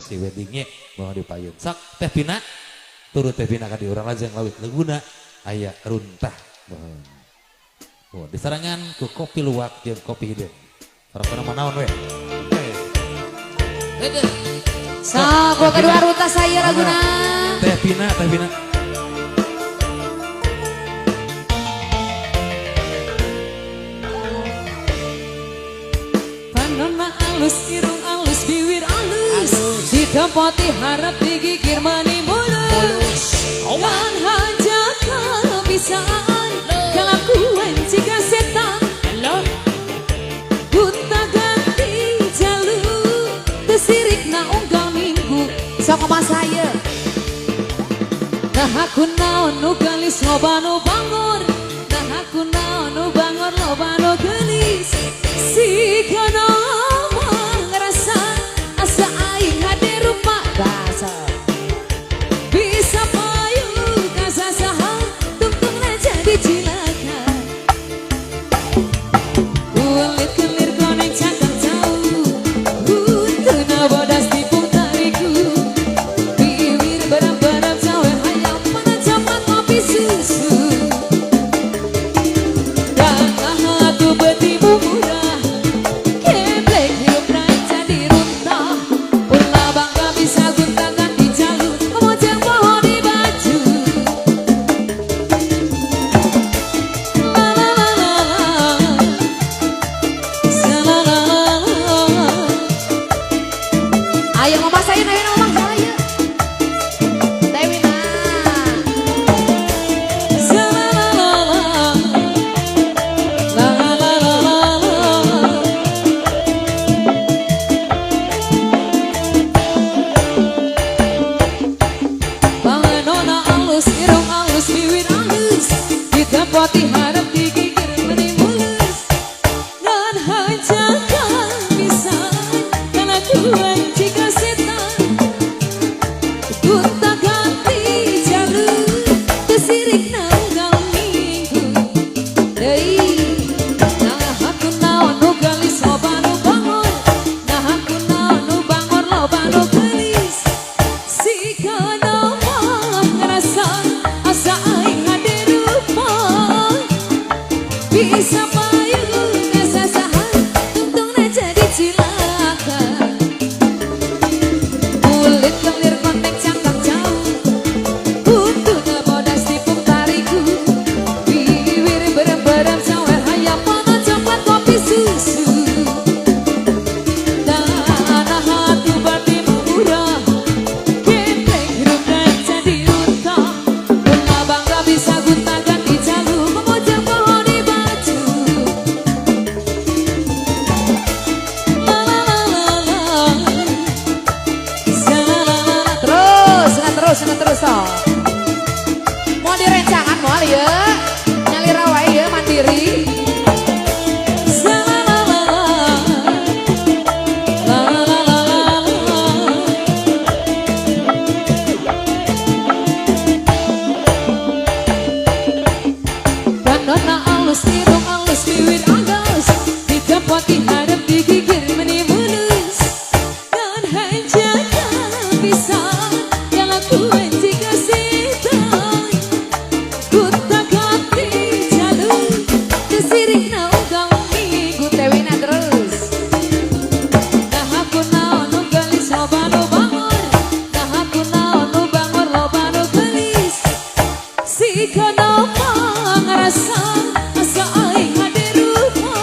si weddingnya mau dipayun sak teh pina turut teh pina ka di urang lajeng lawit leguna aya runtah oh disarangan ku kopi luwak jeung kopi hidung para nama naon we Sago kedua runtah saya laguna teh pina alus irung alus bibir alus didapati harap digigir mani mulus kan hajat kebiasaan kelakuan jika setan gunta ganti jalur tersirik na unggal minggu sok mas saya nah aku naon nu gelis loba nu bangun nah aku naon nu bangun loba nu gelis si kana bisa payu kasasahan tungtung aja di cilaka kulit kelir konek cakap jauh kutu nabodas tipung tariku bibir berap-berap cawe hayam mana capat kopi susu dan hatu betimu murah keblek hidup raja di runtah ulah bangga bisa guntakan ayo mama saya naik mama saya Dewi na banganona alus irung alus bibir alus didapati harap digigir meni mulus dan hajakan bisa kelakuan jika setan gunta ganti jalur tersirik na unggal minggu nah aku naon nu gelis loba nu bangun nah aku naon nu bangun loba nu gelis si kana mah ngerasa asa aing hade rupa bisa payu kasasahan tungtungna jadi cilaka kulit kelir kontek cakap jauh kutu nabodas tipung tariku bibir berem-berem cawer hayam mana coklat kopi susu dan hati batimu murah keblek hidup dan jadi runtah bunga bangga bisa gunta ganti jalur memojang pohon di baju terus toh mau direncangan mau ya nyali rawai ya mandiri bandona alus irung alus bibir alus didapati harap digigir meni mulus dan hajakan bisa kelakuan jika setan gunta ganti jalur tersirik na unggal minggu tewina terus nah aku naon nu gelis loba nu bangun nah aku naon nu bangun loba nu gelis si kana mah ngerasa asa aing hade rupa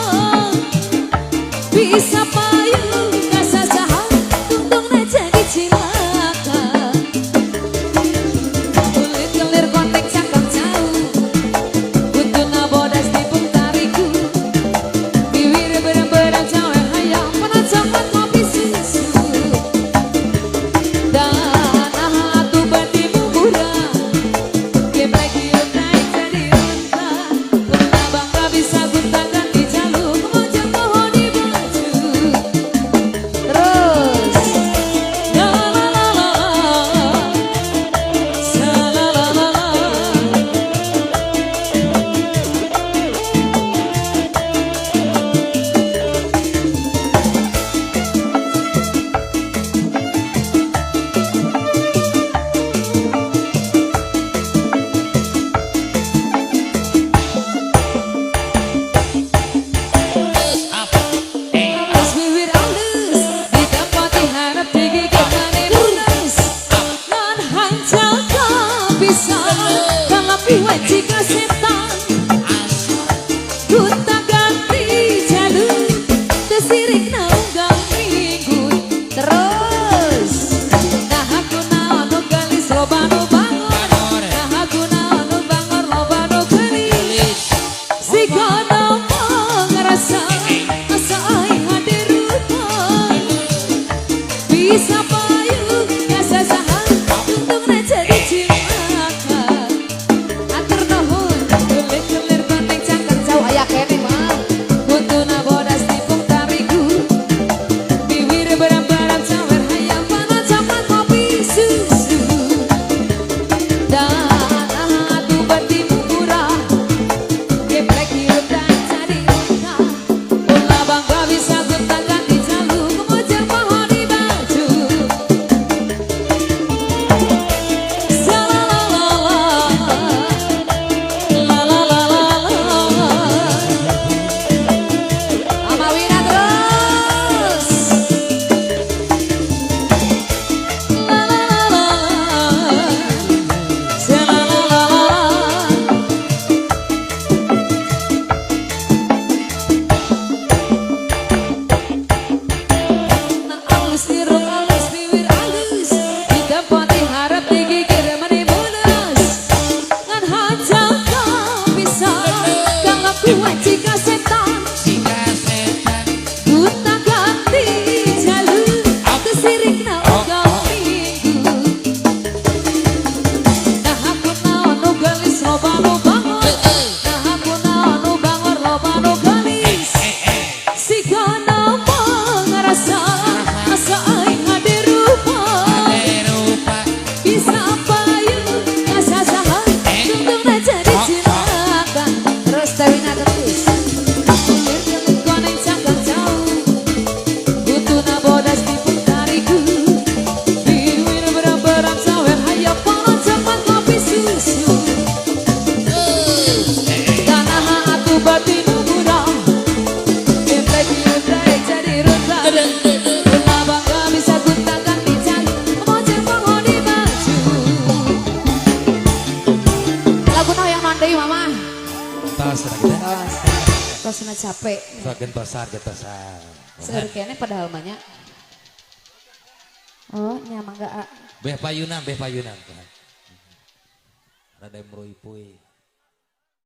sirik naunggang minggu terus. Nah aku naon galis loba nu bangor. Nah aku naon bangor loba nu gelis. Si kono ngerasa asa aing hadir rupa. Bisa payu biasa saha untung raja dicimakan. Atur nuhun gelir-gelir banteng cangkang jauh aya kene mah. Kuntuna bodas tipung tariku. Bibir beram-beram cawer hayam panas coklat kopi susu. Dan atu batimu murah. Geplek hirup dan jadi unta. Ulah bangga bisa guntakan di jalu. Kemojang pohon di baju. Amawina terus. Nah alus diruk alus bibir alus. Didapati harap digigir menibulus. Ngan hajang kau bisa. Kalau kuat jika setan. Buta ganti jalur kesirik na ugang minggu. Nah aku naon nu gelis loba nu bangor. Nah aku naon nu bangor loba nu gelis. Si kono ngerasa asa aing hadir rupa. Bisa payu asa saha untung raja dicimakan. Terus Tewina terus. Gelir-gelir koneng cangkang jauh. Kutuna bodas tipung tariku. Bibir beram-beram sawer hayam panas coklat kopi susu. Tanah atu batinu murah. Geplek hirup daek jadi runtah. Ulah bangga bisa guntakan di jalu. Kemojang pohon di baju. Lagu no yang mandai mama. Tos kita. Tosna capek. So gentosan gentosan. Seger kene padahal banyak. Oh, nyamang gak. Beh payunan. Rada emroi pui.